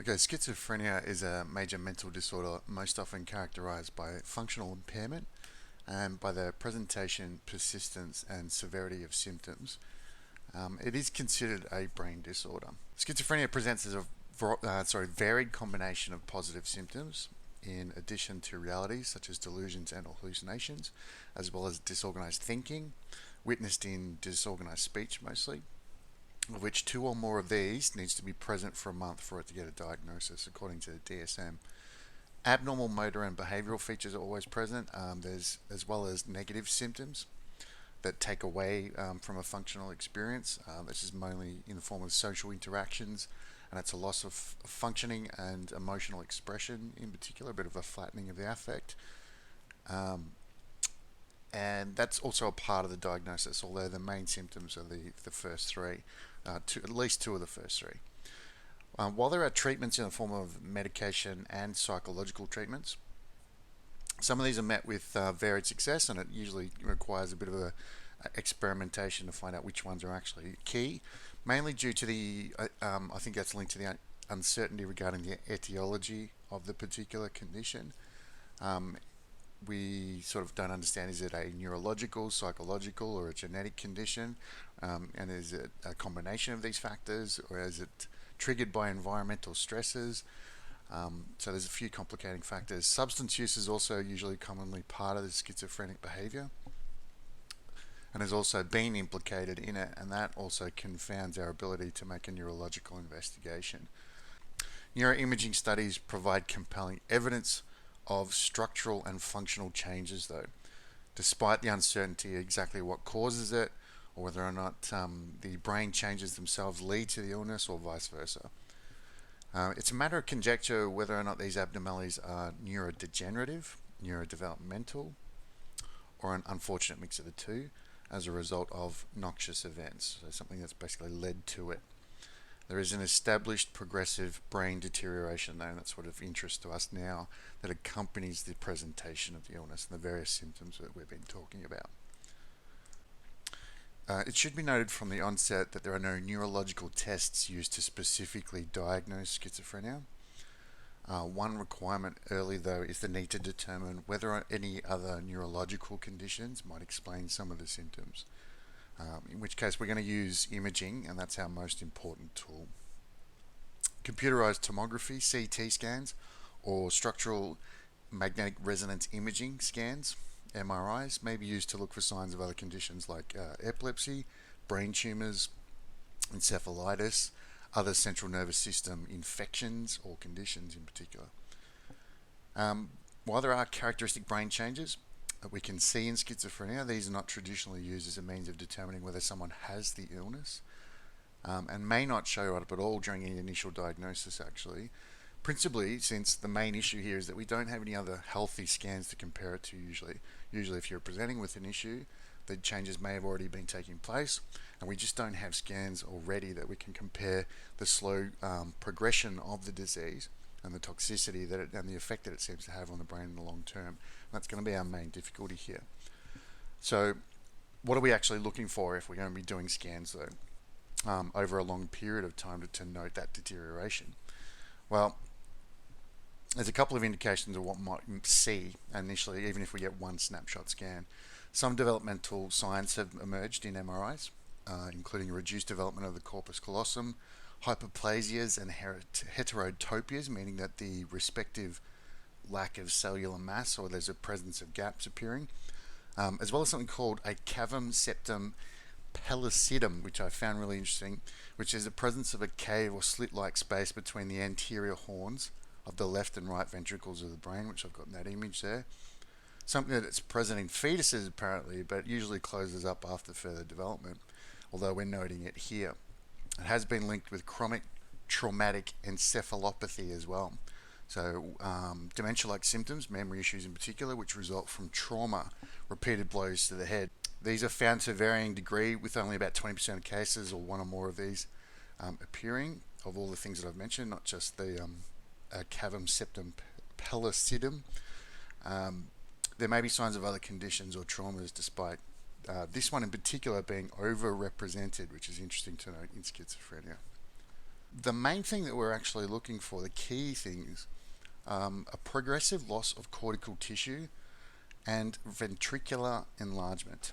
Okay, schizophrenia is a major mental disorder most often characterized by functional impairment and by the presentation, persistence, and severity of symptoms. It is considered a brain disorder. Schizophrenia presents as a varied combination of positive symptoms in addition to realities such as delusions and hallucinations, as well as disorganized thinking, witnessed in disorganized speech mostly, of which two or more of these needs to be present for a month for it to get a diagnosis, according to the DSM. Abnormal motor and behavioral features are always present. There's as well as negative symptoms that take away from a functional experience. This is mainly in the form of social interactions, and it's a loss of functioning and emotional expression in particular, a bit of a flattening of the affect. Um, and that's also a part of the diagnosis, although the main symptoms are the first three, at least two of the first three. While there are treatments in the form of medication and psychological treatments, some of these are met with varied success, and it usually requires a bit of a experimentation to find out which ones are actually key, mainly due to I think that's linked to the uncertainty regarding the etiology of the particular condition. Um, we sort of don't understand, is it a neurological, psychological, or a genetic condition, and is it a combination of these factors, or is it triggered by environmental stresses? So there's a few complicating factors. Substance use is also usually commonly part of the schizophrenic behavior, and has also been implicated in it, and that also confounds our ability to make a neurological investigation. Neuroimaging studies provide compelling evidence of structural and functional changes, though, despite the uncertainty exactly what causes it, or whether or not the brain changes themselves lead to the illness, or vice versa. It's a matter of conjecture whether or not these abnormalities are neurodegenerative, neurodevelopmental, or an unfortunate mix of the two as a result of noxious events, so something that's basically led to it. There is an established progressive brain deterioration, though, and that's sort of interest to us now, that accompanies the presentation of the illness and the various symptoms that we've been talking about. It should be noted from the onset that there are no neurological tests used to specifically diagnose schizophrenia. One requirement early, though, is the need to determine whether any other neurological conditions might explain some of the symptoms. In which case we're going to use imaging, and that's our most important tool. Computerized tomography, CT scans, or structural magnetic resonance imaging scans, MRIs, may be used to look for signs of other conditions like epilepsy, brain tumors, encephalitis, other central nervous system infections or conditions in particular. While there are characteristic brain changes that we can see in schizophrenia, these are not traditionally used as a means of determining whether someone has the illness, and may not show up at all during any initial diagnosis, actually. Principally, since the main issue here is that we don't have any other healthy scans to compare it to usually. Usually, if you're presenting with an issue, the changes may have already been taking place, and we just don't have scans already that we can compare the slow progression of the disease and the toxicity and the effect that it seems to have on the brain in the long term. And that's going to be our main difficulty here. So, what are we actually looking for if we're going to be doing scans, though, over a long period of time to note that deterioration? Well, there's a couple of indications of what we might see initially, even if we get one snapshot scan. Some developmental signs have emerged in MRIs, including reduced development of the corpus callosum, hyperplasias and heterotopias, meaning that the respective lack of cellular mass, or there's a presence of gaps appearing, as well as something called a cavum septum pellucidum, which I found really interesting, which is the presence of a cave or slit-like space between the anterior horns of the left and right ventricles of the brain, which I've got in that image there. Something that's present in fetuses apparently, but usually closes up after further development, although we're noting it here. It has been linked with chronic traumatic encephalopathy as well. So dementia-like symptoms, memory issues in particular, which result from trauma, repeated blows to the head. These are found to varying degree, with only about 20% of cases or one or more of these appearing, of all the things that I've mentioned, not just the cavum septum pellucidum. There may be signs of other conditions or traumas, despite this one in particular being overrepresented, which is interesting to note in schizophrenia. The main thing that we're actually looking for, the key things, a progressive loss of cortical tissue and ventricular enlargement.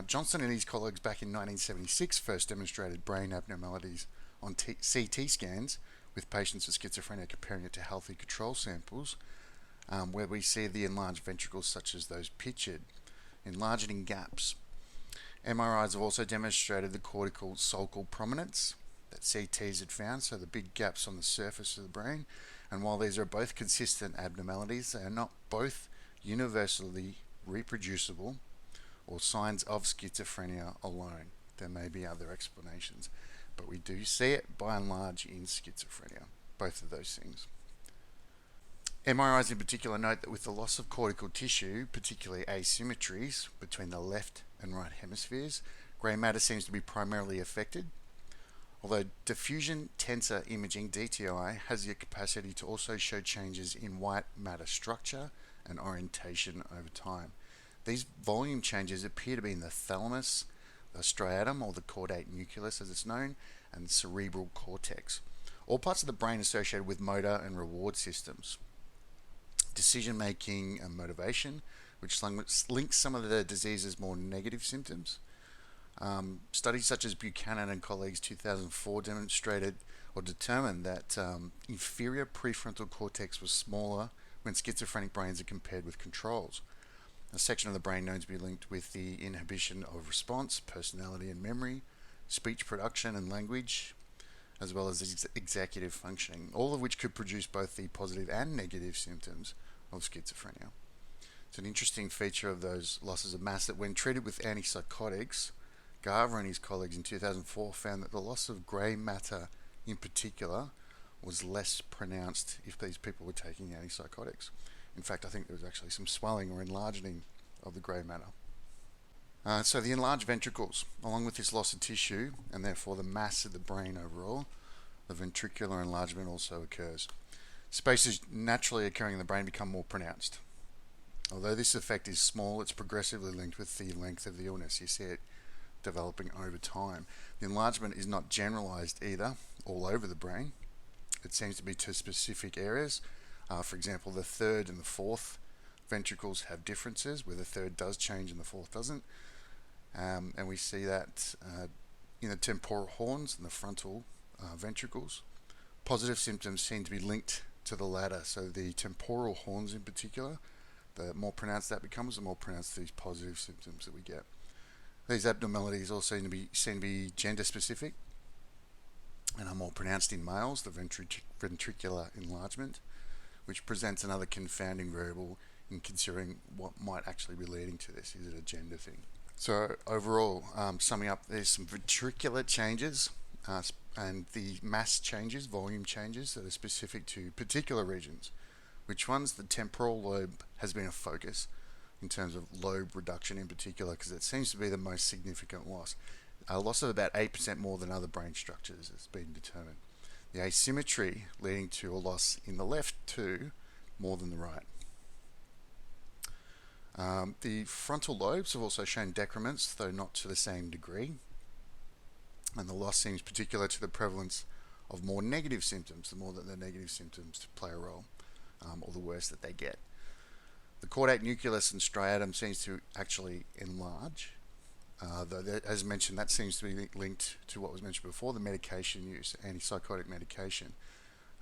Johnson and his colleagues back in 1976 first demonstrated brain abnormalities on CT scans with patients with schizophrenia, comparing it to healthy control samples, where we see the enlarged ventricles such as those pictured, enlarging gaps. MRIs have also demonstrated the cortical sulcal prominence that CTs had found, so the big gaps on the surface of the brain. And while these are both consistent abnormalities, they are not both universally reproducible or signs of schizophrenia alone. There may be other explanations, but we do see it by and large in schizophrenia, both of those things. MRIs in particular note that with the loss of cortical tissue, particularly asymmetries between the left and right hemispheres, grey matter seems to be primarily affected, although diffusion tensor imaging (DTI) has the capacity to also show changes in white matter structure and orientation over time. These volume changes appear to be in the thalamus, the striatum, or the caudate nucleus as it's known, and the cerebral cortex, all parts of the brain associated with motor and reward systems, decision making and motivation, which links some of the disease's more negative symptoms. Studies such as Buchanan and colleagues 2004 demonstrated or determined that inferior prefrontal cortex was smaller when schizophrenic brains are compared with controls, a section of the brain known to be linked with the inhibition of response, personality and memory, speech production and language, as well as executive functioning, all of which could produce both the positive and negative symptoms of schizophrenia. It's an interesting feature of those losses of mass that when treated with antipsychotics, Garver and his colleagues in 2004 found that the loss of grey matter in particular was less pronounced if these people were taking antipsychotics. In fact, I think there was actually some swelling or enlarging of the grey matter. So the enlarged ventricles, along with this loss of tissue and therefore the mass of the brain overall, the ventricular enlargement also occurs. Spaces naturally occurring in the brain become more pronounced. Although this effect is small, it's progressively linked with the length of the illness. You see it developing over time. The enlargement is not generalized either, all over the brain. It seems to be to specific areas. For example, the third and the fourth ventricles have differences, where the third does change and the fourth doesn't. And we see that in the temporal horns and the frontal ventricles. Positive symptoms seem to be linked to the latter. So the temporal horns in particular, the more pronounced that becomes, the more pronounced these positive symptoms that we get. These abnormalities also seem to be gender specific and are more pronounced in males, the ventricular enlargement, which presents another confounding variable in considering what might actually be leading to this. Is it a gender thing? So overall, summing up, there's some ventricular changes and the mass changes, volume changes that are specific to particular regions. Which ones? The temporal lobe has been a focus in terms of lobe reduction in particular, because it seems to be the most significant loss. A loss of about 8% more than other brain structures has been determined. The asymmetry leading to a loss in the left too, more than the right. The frontal lobes have also shown decrements, though not to the same degree. And the loss seems particular to the prevalence of more negative symptoms, the more that the negative symptoms play a role, or the worse that they get. The caudate nucleus and striatum seems to actually enlarge, though, as mentioned, that seems to be linked to what was mentioned before, the medication use, antipsychotic medication.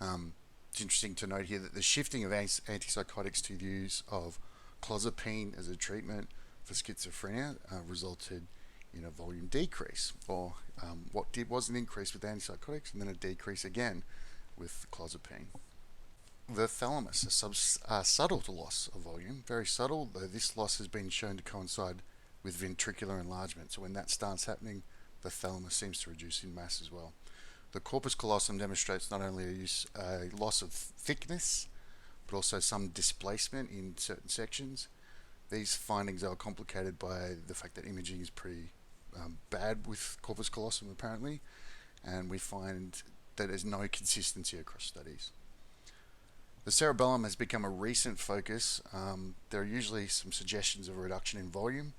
It's interesting to note here that the shifting of antipsychotics to the use of clozapine as a treatment for schizophrenia resulted in a volume decrease, or was an increase with antipsychotics and then a decrease again with clozapine. The thalamus, a subtle loss of volume, very subtle, though this loss has been shown to coincide with ventricular enlargement. So when that starts happening, the thalamus seems to reduce in mass as well. The corpus callosum demonstrates not only a loss of thickness, but also some displacement in certain sections. These findings are complicated by the fact that imaging is pretty bad with corpus callosum apparently, and we find that there's no consistency across studies. The cerebellum has become a recent focus. There are usually some suggestions of a reduction in volume,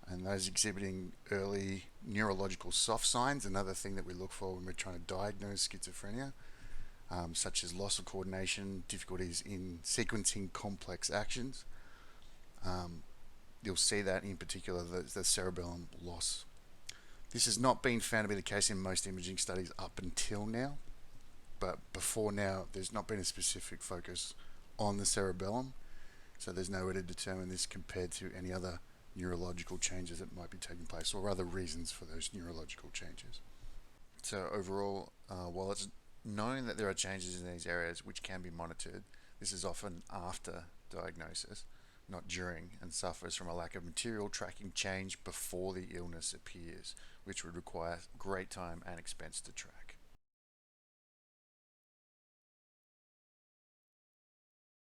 And those exhibiting early neurological soft signs, another thing that we look for when we're trying to diagnose schizophrenia, such as loss of coordination, difficulties in sequencing complex actions. You'll see that in particular the cerebellum loss. This has not been found to be the case in most imaging studies up until now, but before now there's not been a specific focus on the cerebellum, so there's no way to determine this compared to any other neurological changes that might be taking place or other reasons for those neurological changes. So overall, while it's known that there are changes in these areas which can be monitored, this is often after diagnosis, not during, and suffers from a lack of material tracking change before the illness appears, which would require great time and expense to track.